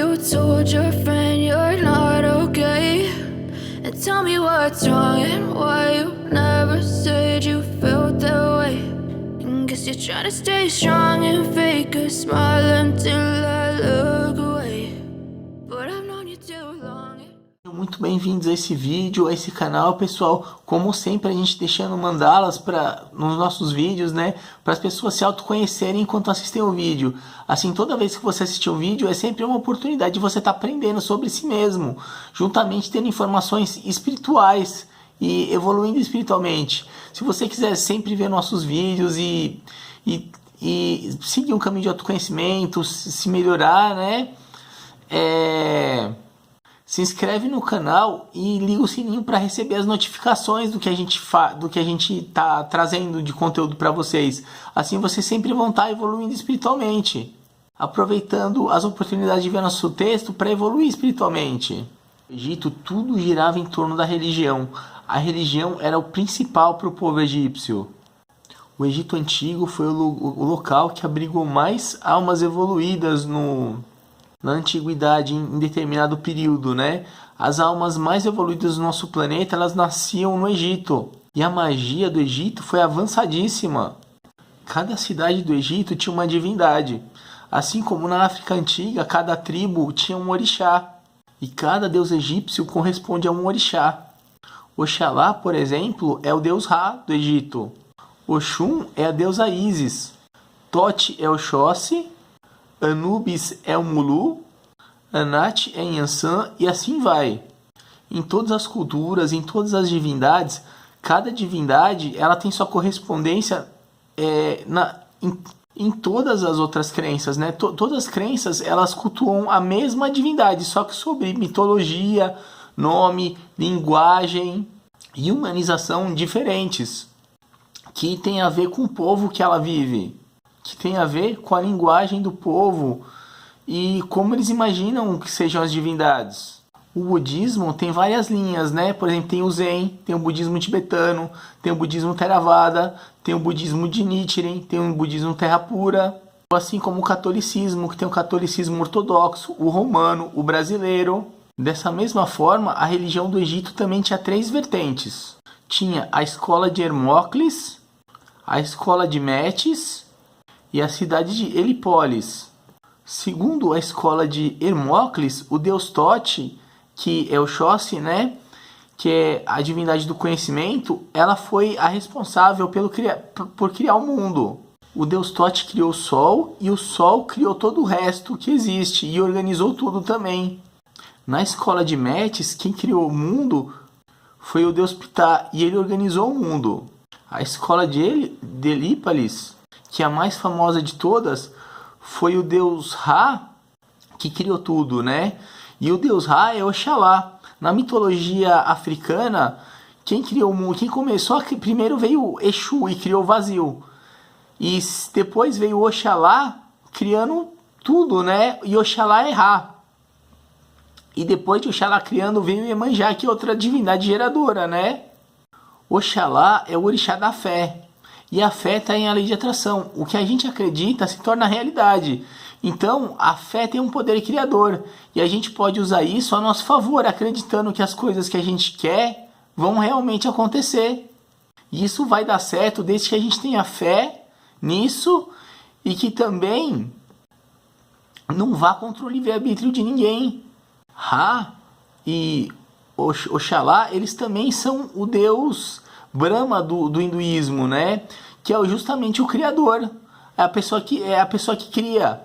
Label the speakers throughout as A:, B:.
A: you told your friend you're not okay? And tell me what's wrong and why you never said you felt that way. And guess you're trying to stay strong and fake a smile until I look away. But I've known you too long.
B: Muito bem-vindos a esse vídeo, a esse canal, pessoal. Como sempre, a gente deixando mandalas nos nossos vídeos, né? Para as pessoas se autoconhecerem enquanto assistem o vídeo. Assim, toda vez que você assistir um vídeo, é sempre uma oportunidade de você estar aprendendo sobre si mesmo, juntamente tendo informações espirituais e evoluindo espiritualmente. Se você quiser sempre ver nossos vídeos e seguir um caminho de autoconhecimento, se melhorar, né? Se inscreve no canal e liga o sininho para receber as notificações do que a gente tá trazendo de conteúdo para vocês. Assim vocês sempre vão estar evoluindo espiritualmente, aproveitando as oportunidades de ver nosso texto para evoluir espiritualmente. No Egito, tudo girava em torno da religião. A religião era o principal para o povo egípcio. O Egito Antigo foi o local que abrigou mais almas evoluídas na antiguidade, em determinado período, né? As almas mais evoluídas do nosso planeta, elas nasciam no Egito. E a magia do Egito foi avançadíssima. Cada cidade do Egito tinha uma divindade. Assim como na África Antiga, cada tribo tinha um orixá. E cada deus egípcio corresponde a um orixá. Oxalá, por exemplo, é o deus Ra do Egito. Oxum é a deusa Ísis. Tote é o Xóssi. Anubis é o Mulu, Anat é Yansan e assim vai. Em todas as culturas, em todas as divindades, cada divindade ela tem sua correspondência em todas as outras crenças, né? Todas as crenças elas cultuam a mesma divindade, só que sobre mitologia, nome, linguagem e humanização diferentes, que tem a ver com o povo que ela vive, que tem a ver com a linguagem do povo e como eles imaginam que sejam as divindades. O budismo tem várias linhas, né? Por exemplo, tem o Zen, tem o budismo tibetano, tem o budismo Theravada, tem o budismo de Nichiren, tem o budismo Terra Pura, assim como o catolicismo, que tem o catolicismo ortodoxo, o romano, o brasileiro. Dessa mesma forma, a religião do Egito também tinha 3 vertentes. Tinha a escola de Hermócles, a escola de Metis e a cidade de Helipólis. Segundo a escola de Hermócles, o deus Tote, que é o Xóssi, né, que é a divindade do conhecimento, ela foi a responsável por criar o mundo. O deus Tote criou o Sol e o Sol criou todo o resto que existe e organizou tudo também. Na escola de Metis, quem criou o mundo foi o deus Ptah e ele organizou o mundo. A escola de Helípolis, que é a mais famosa de todas, foi o deus Ra que criou tudo, né? E o deus Ra é Oxalá. Na mitologia africana, quem criou o mundo, quem começou, primeiro veio Exu e criou o vazio. E depois veio Oxalá criando tudo, né? E Oxalá é Ra. E depois de Oxalá criando, veio Iemanjá, que é outra divindade geradora, né? Oxalá é o orixá da fé. E a fé está em a lei de atração. O que a gente acredita se torna realidade. Então, a fé tem um poder criador. E a gente pode usar isso a nosso favor, acreditando que as coisas que a gente quer vão realmente acontecer. E isso vai dar certo desde que a gente tenha fé nisso e que também não vá contra o livre-arbítrio de ninguém. Ra e Oxalá, eles também são o deus Brahma do hinduísmo, né? Que é justamente o criador, é a pessoa que cria.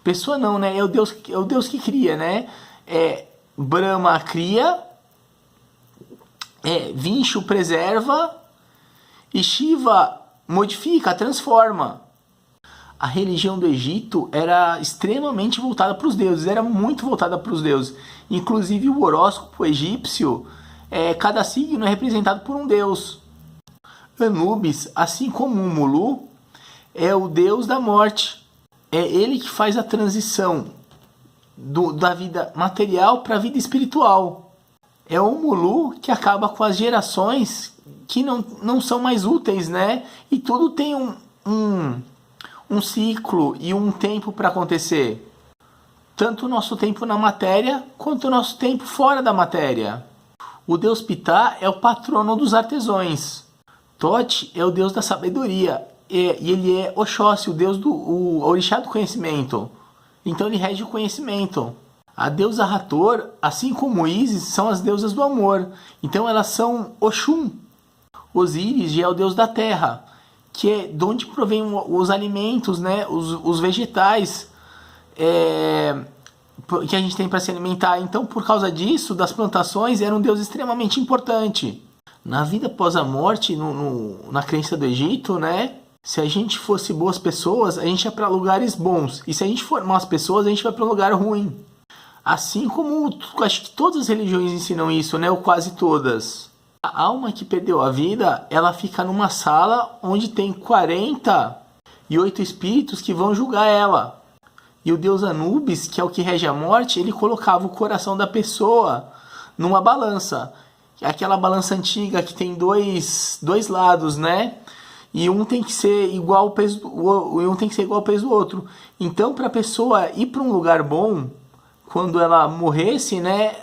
B: Pessoa não, né? É o Deus que cria, né? Brahma cria, Vishnu preserva e Shiva modifica, transforma. A religião do Egito era extremamente voltada para os deuses, era muito voltada para os deuses. Inclusive o horóscopo egípcio, cada signo é representado por um deus. Anubis, assim como o Mulu, é o deus da morte. É ele que faz a transição da vida material para a vida espiritual. É o Mulu que acaba com as gerações que não são mais úteis, né? E tudo tem um ciclo e um tempo para acontecer. tanto o nosso tempo na matéria quanto o nosso tempo fora da matéria. O deus Ptah é o patrono dos artesãos. Thoth é o deus da sabedoria e ele é Oxóssi, o deus o orixá do conhecimento. Então ele rege o conhecimento. A deusa Hathor, assim como Ísis, são as deusas do amor. Então elas são Oxum. Osíris já é o deus da terra, que é de onde provém os alimentos, né? Os vegetais que a gente tem para se alimentar. Então, por causa disso, das plantações, era um deus extremamente importante. Na vida após a morte, na crença do Egito, né? Se a gente fosse boas pessoas, a gente ia para lugares bons. E se a gente for más pessoas, a gente vai para um lugar ruim. Assim como acho que todas as religiões ensinam isso, né? Ou quase todas. A alma que perdeu a vida, ela fica numa sala onde tem 48 espíritos que vão julgar ela. E o deus Anubis, que é o que rege a morte, ele colocava o coração da pessoa numa balança. Aquela balança antiga que tem dois lados, né? E um tem que ser igual ao peso do outro. Então, para a pessoa ir para um lugar bom, quando ela morresse, né,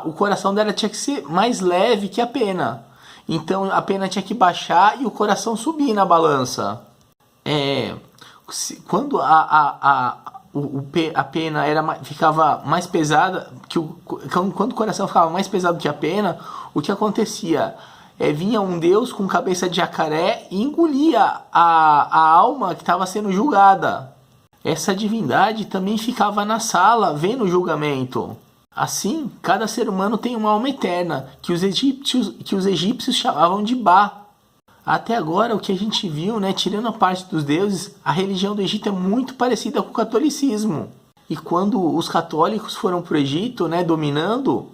B: o coração dela tinha que ser mais leve que a pena. Então, a pena tinha que baixar e o coração subir na balança. Quando a pena ficava mais pesada, quando o coração ficava mais pesado que a pena, o que acontecia? Vinha um deus com cabeça de jacaré e engolia a alma que estava sendo julgada. Essa divindade também ficava na sala vendo o julgamento. Assim, cada ser humano tem uma alma eterna, que os egípcios chamavam de Ba. Até agora, o que a gente viu, né, tirando a parte dos deuses, a religião do Egito é muito parecida com o catolicismo. E quando os católicos foram para o Egito, né, dominando,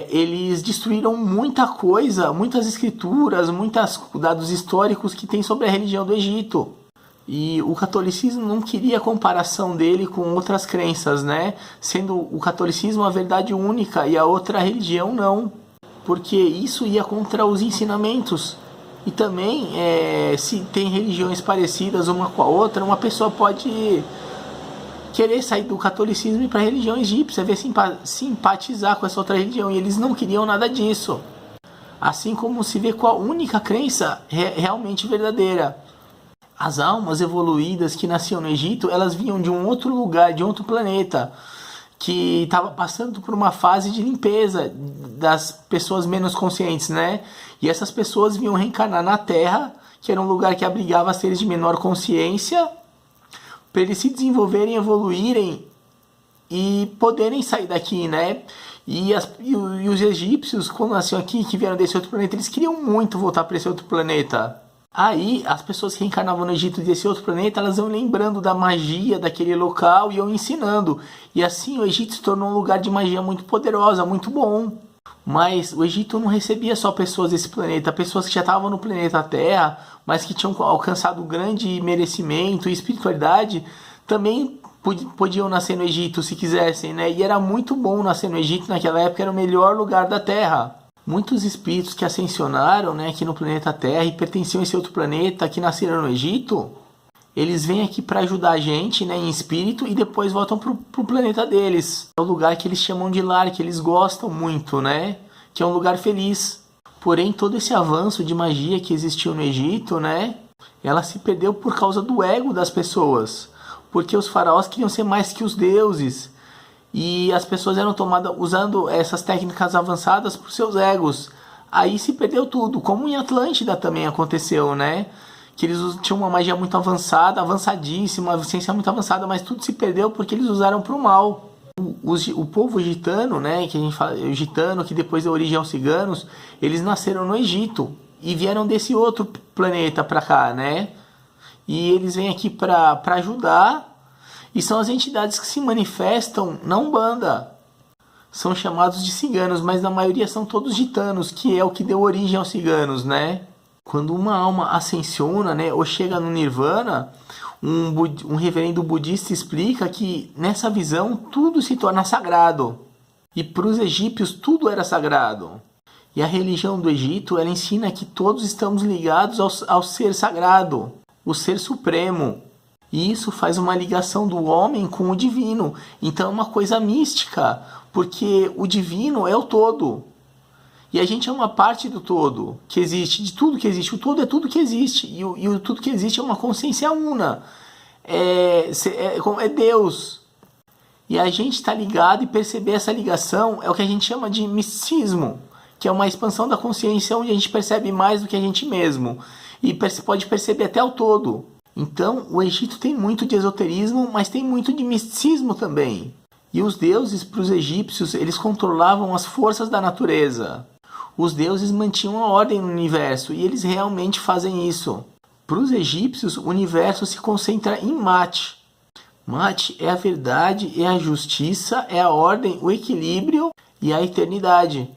B: eles destruíram muita coisa, muitas escrituras, muitos dados históricos que tem sobre a religião do Egito. E o catolicismo não queria a comparação dele com outras crenças, né? Sendo o catolicismo a verdade única e a outra religião não. Porque isso ia contra os ensinamentos. E também, se tem religiões parecidas uma com a outra, uma pessoa pode querer sair do catolicismo e ir para a religião egípcia, ver simpatizar com essa outra religião. E eles não queriam nada disso. Assim como se vê com a única crença realmente verdadeira. As almas evoluídas que nasciam no Egito, elas vinham de um outro lugar, de outro planeta, que estava passando por uma fase de limpeza das pessoas menos conscientes, né? E essas pessoas vinham reencarnar na Terra, que era um lugar que abrigava seres de menor consciência, para eles se desenvolverem, evoluírem e poderem sair daqui, né? E os egípcios, quando nasciam aqui, que vieram desse outro planeta, eles queriam muito voltar para esse outro planeta. Aí, as pessoas que reencarnavam no Egito desse outro planeta, elas iam lembrando da magia daquele local e iam ensinando. E assim o Egito se tornou um lugar de magia muito poderosa, muito bom. Mas o Egito não recebia só pessoas desse planeta, pessoas que já estavam no planeta Terra, mas que tinham alcançado grande merecimento e espiritualidade, também podiam nascer no Egito se quisessem, né? E era muito bom nascer no Egito naquela época, era o melhor lugar da Terra. Muitos espíritos que ascensionaram, né, aqui no planeta Terra e pertenciam a esse outro planeta, que nasceram no Egito, eles vêm aqui para ajudar a gente, né, em espírito e depois voltam pro planeta deles. É o lugar que eles chamam de lar, que eles gostam muito, né, que é um lugar feliz. Porém, todo esse avanço de magia que existiu no Egito, né, ela se perdeu por causa do ego das pessoas. Porque os faraós queriam ser mais que os deuses. E as pessoas eram tomadas usando essas técnicas avançadas por seus egos. Aí se perdeu tudo, como em Atlântida também aconteceu, né? Que eles tinham uma magia muito avançada, avançadíssima, uma ciência muito avançada, mas tudo se perdeu porque eles usaram para o mal. O povo gitano, né, que a gente fala, o gitano, que depois deu origem aos ciganos, eles nasceram no Egito e vieram desse outro planeta para cá, né? E eles vêm aqui para ajudar. E são as entidades que se manifestam na Umbanda. São chamados de ciganos, mas na maioria são todos gitanos, que é o que deu origem aos ciganos, né? Quando uma alma ascensiona, né, ou chega no Nirvana, um reverendo budista explica que nessa visão tudo se torna sagrado. E para os egípcios tudo era sagrado. E a religião do Egito, ela ensina que todos estamos ligados ao ser sagrado, o ser supremo. E isso faz uma ligação do homem com o divino. Então é uma coisa mística, porque o divino é o todo. E a gente é uma parte do todo que existe, de tudo que existe. O todo é tudo que existe. E o tudo que existe é uma consciência una. É Deus. E a gente está ligado, e perceber essa ligação é o que a gente chama de misticismo, que é uma expansão da consciência onde a gente percebe mais do que a gente mesmo. E pode perceber até o todo. Então, o Egito tem muito de esoterismo, mas tem muito de misticismo também. E os deuses, para os egípcios, eles controlavam as forças da natureza. Os deuses mantinham a ordem no universo, e eles realmente fazem isso. Para os egípcios, o universo se concentra em Mate. Mate é a verdade, é a justiça, é a ordem, o equilíbrio e a eternidade.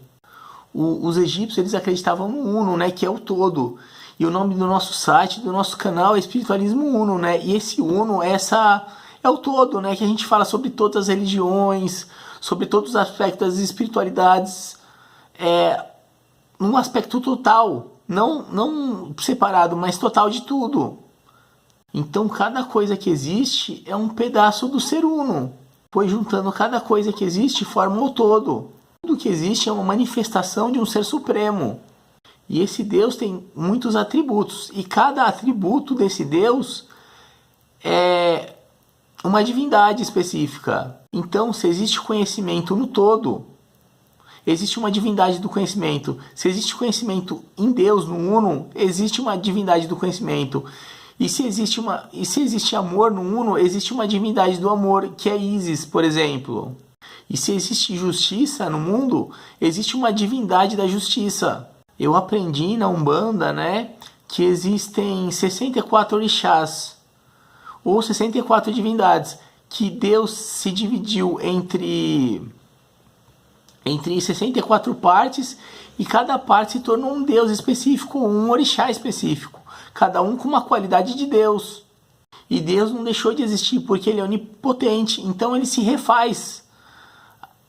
B: Os egípcios, eles acreditavam no Uno, né, que é o todo. E o nome do nosso site, do nosso canal é Espiritualismo Uno, né? E esse Uno é o todo, né? Que a gente fala sobre todas as religiões, sobre todos os aspectos das espiritualidades, num aspecto total, não separado, mas total de tudo. Então cada coisa que existe é um pedaço do ser uno, pois juntando cada coisa que existe forma o todo. Tudo que existe é uma manifestação de um ser supremo. E esse Deus tem muitos atributos, e cada atributo desse Deus é uma divindade específica. Então, se existe conhecimento no todo, existe uma divindade do conhecimento. Se existe conhecimento em Deus, no Uno, existe uma divindade do conhecimento. E se existe amor no Uno, existe uma divindade do amor, que é Isis, por exemplo. E se existe justiça no mundo, existe uma divindade da justiça. Eu aprendi na Umbanda, né, que existem 64 orixás, ou 64 divindades, que Deus se dividiu entre 64 partes, e cada parte se tornou um Deus específico, um orixá específico, cada um com uma qualidade de Deus. E Deus não deixou de existir porque ele é onipotente, então ele se refaz.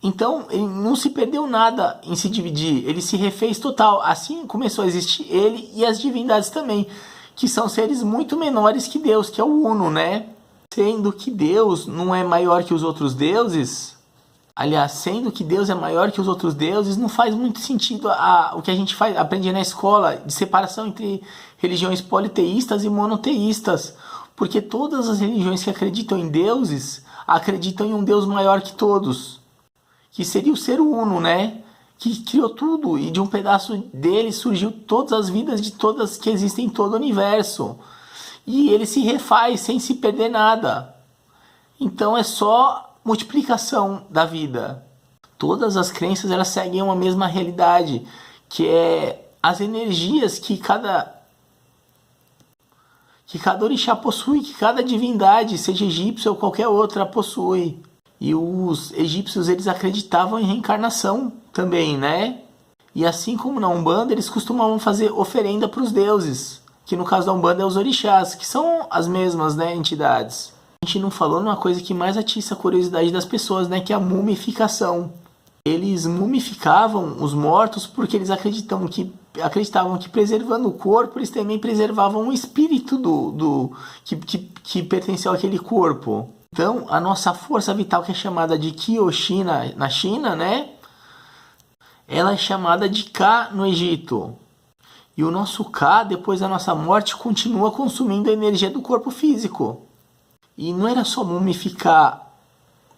B: Então, ele não se perdeu nada em se dividir, ele se refez total. Assim começou a existir ele e as divindades também, que são seres muito menores que Deus, que é o Uno, né? Sendo que Deus não é maior que os outros deuses, aliás, sendo que Deus é maior que os outros deuses, não faz muito sentido o que a gente aprende na escola, de separação entre religiões politeístas e monoteístas. Porque todas as religiões que acreditam em deuses, acreditam em um Deus maior que todos, que seria o ser uno, né? Que criou tudo, e de um pedaço dele surgiu todas as vidas de todas que existem em todo o universo. E ele se refaz sem se perder nada. Então é só multiplicação da vida. Todas as crenças, elas seguem uma mesma realidade, que é as energias que cada orixá possui, que cada divindade, seja egípcia ou qualquer outra, possui. E os egípcios, eles acreditavam em reencarnação também, né? E assim como na Umbanda, eles costumavam fazer oferenda para os deuses, que no caso da Umbanda é os orixás, que são as mesmas, né, entidades. A gente não falou numa coisa que mais atiça a curiosidade das pessoas, né, que é a mumificação. Eles mumificavam os mortos porque eles acreditavam que preservando o corpo, eles também preservavam o espírito que pertenceu àquele corpo. Então, a nossa força vital, que é chamada de Kyoshi na China, né? Ela é chamada de Ka no Egito. E o nosso Ka, depois da nossa morte, continua consumindo a energia do corpo físico. E não era só mumificar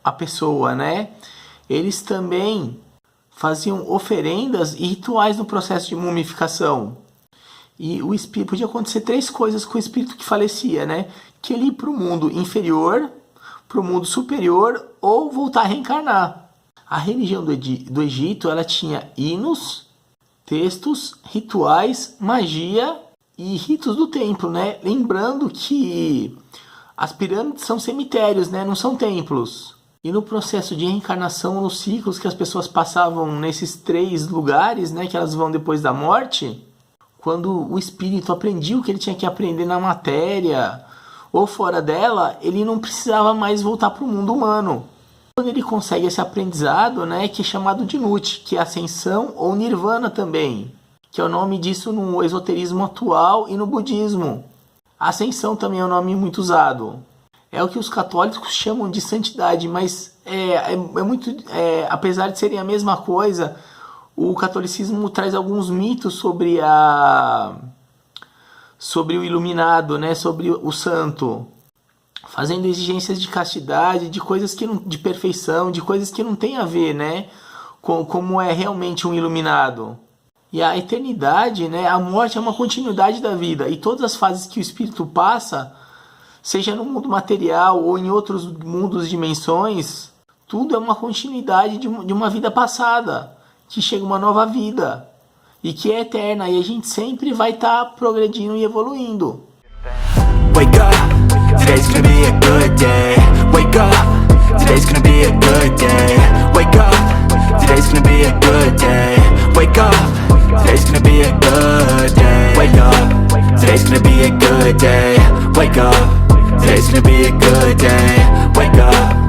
B: a pessoa, né? Eles também faziam oferendas e rituais no processo de mumificação. E o espírito, podia acontecer 3 coisas com o espírito que falecia, né? Que ele ia para o mundo inferior, para o mundo superior, ou voltar a reencarnar. A religião do Egito, ela tinha hinos, textos, rituais, magia e ritos do templo, né? Lembrando que as pirâmides são cemitérios, né? Não são templos. E no processo de reencarnação, nos ciclos que as pessoas passavam nesses 3 lugares, né? Que elas vão depois da morte, quando o espírito aprendia o que ele tinha que aprender na matéria ou fora dela, ele não precisava mais voltar para o mundo humano. Quando ele consegue esse aprendizado, né, que é chamado de Nut, que é ascensão ou nirvana também, que é o nome disso no esoterismo atual e no budismo. Ascensão também é um nome muito usado. é o que os católicos chamam de santidade, mas apesar de serem a mesma coisa, o catolicismo traz alguns mitos sobre o iluminado, né, sobre o santo, fazendo exigências de castidade, de coisas que não, de perfeição, de coisas que não tem a ver, né, com como é realmente um iluminado. E a eternidade, né, a morte é uma continuidade da vida, e todas as fases que o espírito passa, seja no mundo material ou em outros mundos, dimensões, tudo é uma continuidade de uma vida passada, que chega uma nova vida e que é eterna, e a gente sempre vai estar progredindo e evoluindo.
C: Wake up, today's gonna be a good day. Wake up, today's gonna be a good day. Wake up, today's gonna be a good day. Wake up, today's gonna be a good day. Wake up, today's gonna be a good day. Wake up, today's gonna be a good day. Wake up.